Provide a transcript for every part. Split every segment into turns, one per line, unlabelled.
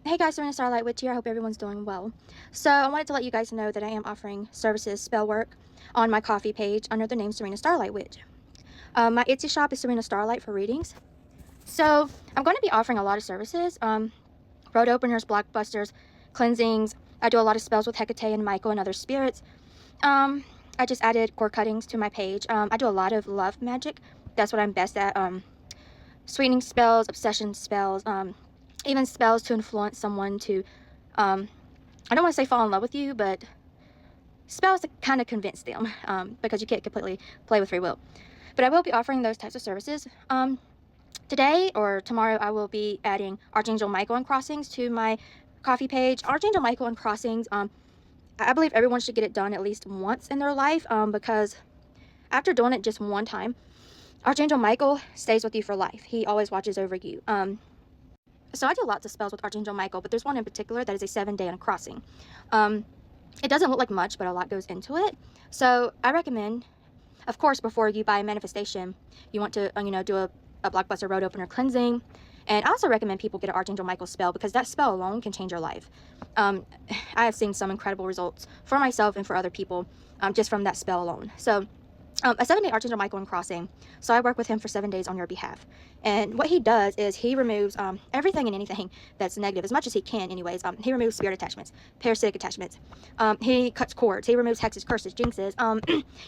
Hey guys, Serena Starlight Witch here. I hope everyone's doing well. So I wanted to let you guys know that I am offering services, spell work, on my coffee page under the name Serena Starlight Witch. My Etsy shop is Serena Starlight for readings. So I'm going to be offering a lot of services, road openers, blockbusters, cleansings. I do a lot of spells with Hecate and Michael and other spirits. I just added cord cuttings to my page. I do a lot of love magic. That's what I'm best at. Sweetening spells, obsession spells, even spells to influence someone to, I don't want to say fall in love with you, but spells to kind of convince them, because you can't completely play with free will. But I will be offering those types of services. Today or tomorrow, I will be adding Archangel Michael uncrossings to my coffee page. Archangel Michael uncrossings, I believe everyone should get it done at least once in their life, because after doing it just one time, Archangel Michael stays with you for life. He always watches over you. So I do lots of spells with Archangel Michael, but there's one in particular that is a 7-day uncrossing. It doesn't look like much, but a lot goes into it. So I recommend, of course, before you buy a manifestation, you want to, do a blockbuster road opener cleansing. And I also recommend people get an Archangel Michael spell, because that spell alone can change your life. I have seen some incredible results for myself and for other people, just from that spell alone. So a 7-day Archangel Michael uncrossing. So I work with him for 7 days on your behalf. And what he does is he removes everything and anything that's negative, as much as he can anyways. He removes spirit attachments, parasitic attachments. He cuts cords. He removes hexes, curses, jinxes.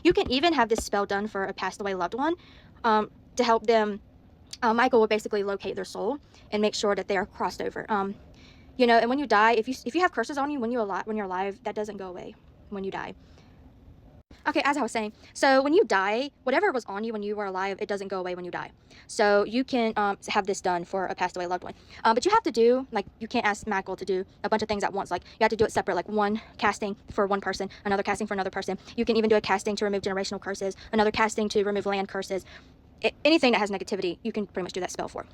You can even have this spell done for a passed away loved one, to help them. Michael will basically locate their soul and make sure that they are crossed over. And when you die, if you have curses on you when you're alive, that doesn't go away when you die. Okay, as I was saying, so when you die, whatever was on you when you were alive, it doesn't go away when you die. So you can have this done for a passed away loved one. But you have to do, like, you can't ask Michael to do a bunch of things at once. Like, you have to do it separate, like one casting for one person, another casting for another person. You can even do a casting to remove generational curses, another casting to remove land curses. Anything that has negativity, you can pretty much do that spell for.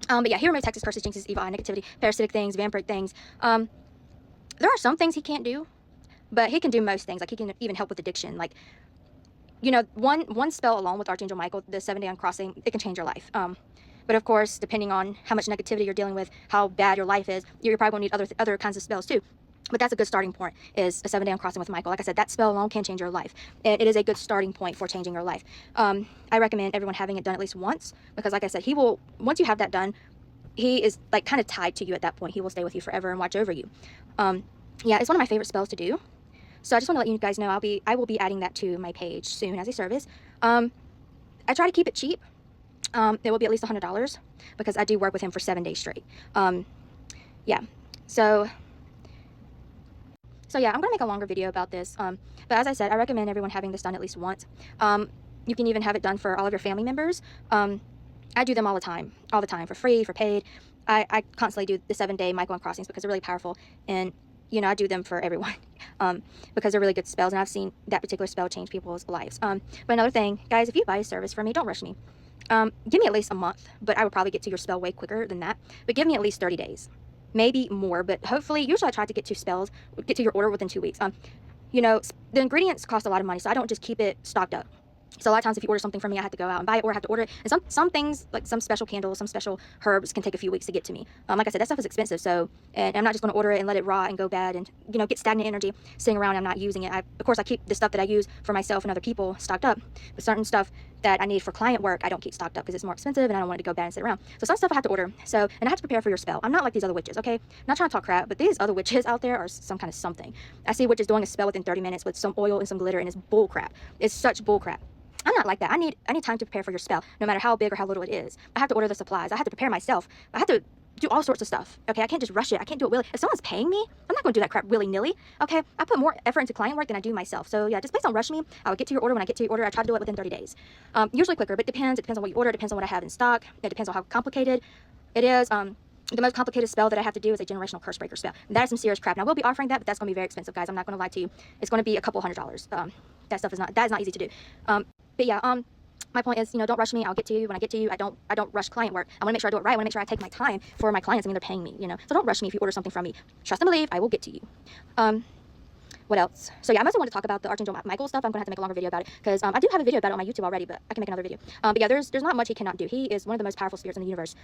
But yeah, he removes hexes, curses, jinxes, evil eye, negativity, parasitic things, vampiric things. There are some things he can't do, but he can do most things. Like, he can even help with addiction. Like, one spell alone with Archangel Michael, the 7-day uncrossing, it can change your life. But of course, depending on how much negativity you're dealing with, how bad your life is, you're probably going to need other kinds of spells too. But that's a good starting point, is a 7-day uncrossing with Michael. Like I said, that spell alone can change your life. And it is a good starting point for changing your life. I recommend everyone having it done at least once, because like I said, once you have that done, he is like kind of tied to you at that point. He will stay with you forever and watch over you. Yeah, it's one of my favorite spells to do. So I just want to let you guys know I will be adding that to my page soon as a service. I try to keep it cheap. It will be at least $100, because I do work with him for 7 days straight. Yeah. So yeah, I'm going to make a longer video about this. But as I said, I recommend everyone having this done at least once. You can even have it done for all of your family members. I do them all the time for free, for paid. I constantly do the 7-day Michael uncrossings because they're really powerful, and I do them for everyone, because they're really good spells, and I've seen that particular spell change people's lives. But another thing, guys, if you buy a service from me, don't rush me. Give me at least a month, but I would probably get to your spell way quicker than that. But give me at least 30 days, maybe more, but hopefully, usually I try to get to your order within 2 weeks. The ingredients cost a lot of money, so I don't just keep it stocked up. So a lot of times if you order something from me, I have to go out and buy it, or I have to order it. And some things, like some special candles, some special herbs, can take a few weeks to get to me. Like I said, that stuff is expensive. So, and I'm not just going to order it and let it rot and go bad and, get stagnant energy sitting around and I'm not using it. Of course, I keep the stuff that I use for myself and other people stocked up. But certain stuff that I need for client work, I don't keep stocked up because it's more expensive and I don't want it to go bad and sit around. So some stuff I have to order. So, and I have to prepare for your spell. I'm not like these other witches, okay? I'm not trying to talk crap, but these other witches out there are some kind of something. I see witches doing a spell within 30 minutes with some oil and some glitter, and it's bull crap. It's such bull crap. I'm not like that. I need time to prepare for your spell, no matter how big or how little it is. I have to order the supplies. I have to prepare myself. I have to do all sorts of stuff. Okay, I can't just rush it. I can't do it willy. If someone's paying me, I'm not going to do that crap willy-nilly. Okay, I put more effort into client work than I do myself. So yeah, just please don't rush me. I will get to your order when I get to your order. I try to do it within 30 days. Usually quicker, but it depends. It depends on what you order. It depends on what I have in stock. It depends on how complicated it is. The most complicated spell that I have to do is a generational curse breaker spell. That is some serious crap. And I will be offering that, but that's going to be very expensive, guys. I'm not going to lie to you. It's going to be a couple $100s. That stuff is not easy to do. But yeah, my point is, don't rush me. I'll get to you when I get to you. I don't rush client work. I want to make sure I do it right. I want to make sure I take my time for my clients. I mean, they're paying me, So don't rush me if you order something from me. Trust and believe, I will get to you. What else? So yeah, I mostly want to talk about the Archangel Michael stuff. I'm going to have to make a longer video about it because I do have a video about it on my YouTube already, but I can make another video. But yeah, there's not much he cannot do. He is one of the most powerful spirits in the universe.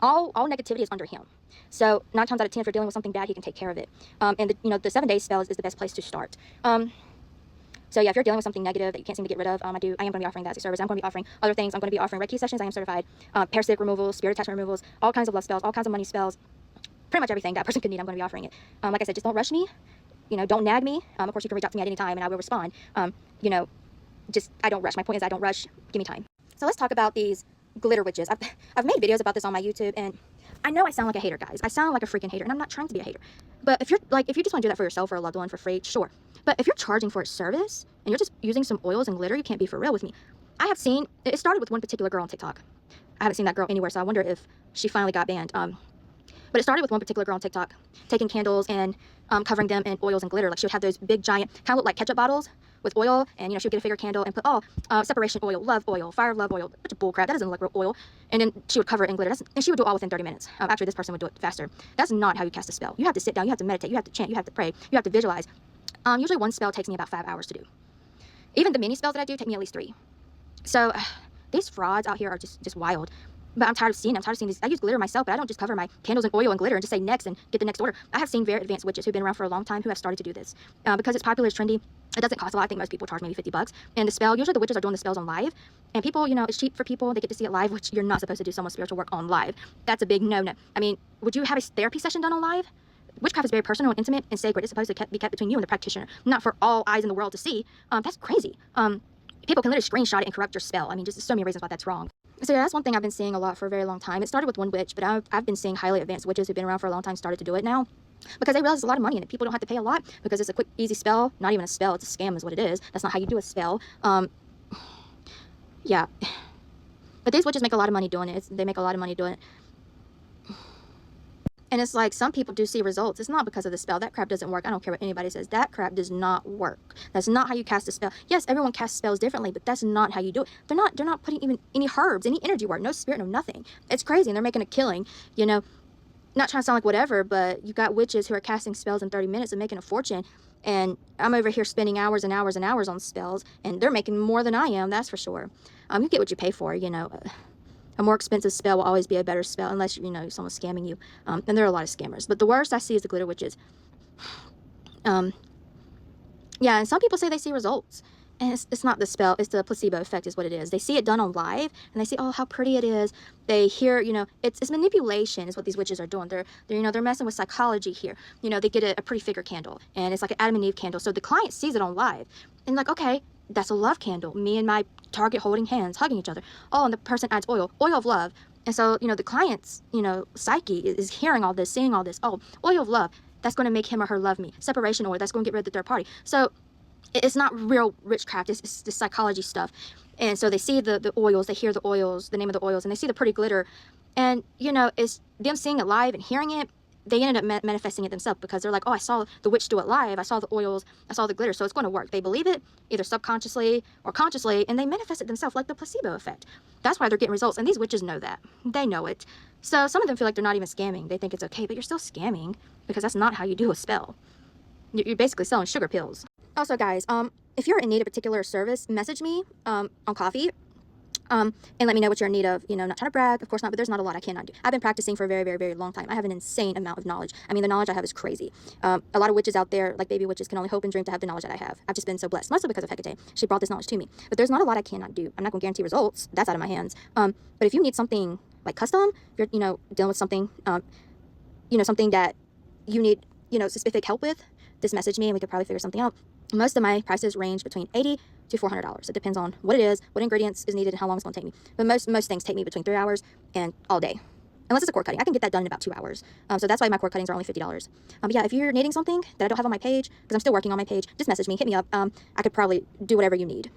all negativity is under him. So 9 times out of 10, if you're dealing with something bad, he can take care of it. And the 7-day spell is the best place to start. So yeah, if you're dealing with something negative that you can't seem to get rid of, I am going to be offering that as a service. I'm going to be offering other things. I'm going to be offering Reiki sessions. I am certified. Parasitic removals, spirit attachment removals, all kinds of love spells, all kinds of money spells, pretty much everything that a person could need. I'm going to be offering it. Like I said, just don't rush me. Don't nag me. Of course, you can reach out to me at any time and I will respond. I don't rush. My point is I don't rush. Give me time. So let's talk about these glitter witches. I've made videos about this on my YouTube, and I know I sound like a hater, guys. I sound like a freaking hater, and I'm not trying to be a hater. But if you just want to do that for yourself or a loved one for free, sure. But if you're charging for a service and you're just using some oils and glitter, you can't be for real with me. I have seen, it started with one particular girl on TikTok. I haven't seen that girl anywhere, so I wonder if she finally got banned. But it started with one particular girl on TikTok taking candles and covering them in oils and glitter. Like, she would have those big giant, kind of look like ketchup bottles with oil, and she would get a figure candle and put separation oil, love oil, fire of love oil, bunch of bull crap. That doesn't look like real oil. And then she would cover it in glitter. And she would do it all within 30 minutes. Actually, this person would do it faster. That's not how you cast a spell. You have to sit down, you have to meditate, you have to chant, you have to pray, you have to visualize. Usually one spell takes me about 5 hours to do. Even the mini spells that I do take me at least 3. So these frauds out here are just wild. But I'm tired of seeing these. I use glitter myself, but I don't just cover my candles in oil and glitter and just say next and get the next order. I have seen very advanced witches who've been around for a long time who have started to do this. Because it's popular, it's trendy. It doesn't cost a lot. I think most people charge maybe $50. And the spell, usually the witches are doing the spells on live. And people, it's cheap for people. They get to see it live, which you're not supposed to do someone's spiritual work on live. That's a big no-no. I mean, would you have a therapy session done on live? Witchcraft is very personal and intimate and sacred. It's supposed to be kept between you and the practitioner, not for all eyes in the world to see. That's crazy. People can literally screenshot it and corrupt your spell. I mean, just so many reasons why that's wrong. So yeah, that's one thing I've been seeing a lot for a very long time. It started with one witch, but I've been seeing highly advanced witches who've been around for a long time started to do it now. Because they realize there's a lot of money in it. People don't have to pay a lot because it's a quick, easy spell. Not even a spell, it's a scam is what it is. That's not how you do a spell. Yeah. But these witches make a lot of money doing it. They make a lot of money doing it. And it's like, some people do see results. It's not because of the spell. That crap doesn't work. I don't care what anybody says. That crap does not work. That's not how you cast a spell. Yes, everyone casts spells differently, but that's not how you do it. They're not putting even any herbs, any energy work, no spirit, no nothing. It's crazy, and they're making a killing, Not trying to sound like whatever, but you got witches who are casting spells in 30 minutes and making a fortune. And I'm over here spending hours and hours and hours on spells, and they're making more than I am, that's for sure. You get what you pay for, A more expensive spell will always be a better spell, unless, someone's scamming you. And there are a lot of scammers. But the worst I see is the glitter witches. Yeah, and some people say they see results. And it's not the spell, it's the placebo effect is what it is. They see it done on live, and they see, oh, how pretty it is. They hear, it's manipulation is what these witches are doing. They're messing with psychology here. They get a pretty figure candle, and it's like an Adam and Eve candle. So the client sees it on live, and like, okay, that's a love candle. Me and my target holding hands, hugging each other. Oh, and the person adds oil of love. And so, the client's, psyche is hearing all this, seeing all this. Oh, oil of love. That's going to make him or her love me. Separation oil. That's going to get rid of the third party. So it's not real witchcraft. It's the psychology stuff. And so they see the oils, they hear the oils, the name of the oils, and they see the pretty glitter. And, it's them seeing it live and hearing it. They ended up manifesting it themselves because they're like, oh, I saw the witch do it live. I saw the oils. I saw the glitter. So it's going to work. They believe it either subconsciously or consciously, and they manifest it themselves like the placebo effect. That's why they're getting results. And these witches know that. They know it. So some of them feel like they're not even scamming. They think it's okay, but you're still scamming because that's not how you do a spell. You're basically selling sugar pills. Also, guys, if you're in need of a particular service, message me on Coffee. And let me know what you're in need of. Not trying to brag, of course not, but there's not a lot I cannot do. I've been practicing for a very, very, very long time. I have an insane amount of knowledge. I mean, the knowledge I have is crazy. A lot of witches out there, like baby witches, can only hope and dream to have the knowledge that I have. I've just been so blessed, mostly because of Hecate. She brought this knowledge to me. But there's not a lot I cannot do. I'm not going to guarantee results. That's out of my hands. But if you need something like custom, if you're, dealing with something, something that you need, specific help with, just message me and we could probably figure something out. Most of my prices range between $80 to $400. It depends on what it is, what ingredients is needed, and how long it's going to take me. But most things take me between 3 hours and all day. Unless it's a cord cutting. I can get that done in about 2 hours. So that's why my cord cuttings are only $50. But yeah, if you're needing something that I don't have on my page, because I'm still working on my page, just message me, hit me up. I could probably do whatever you need.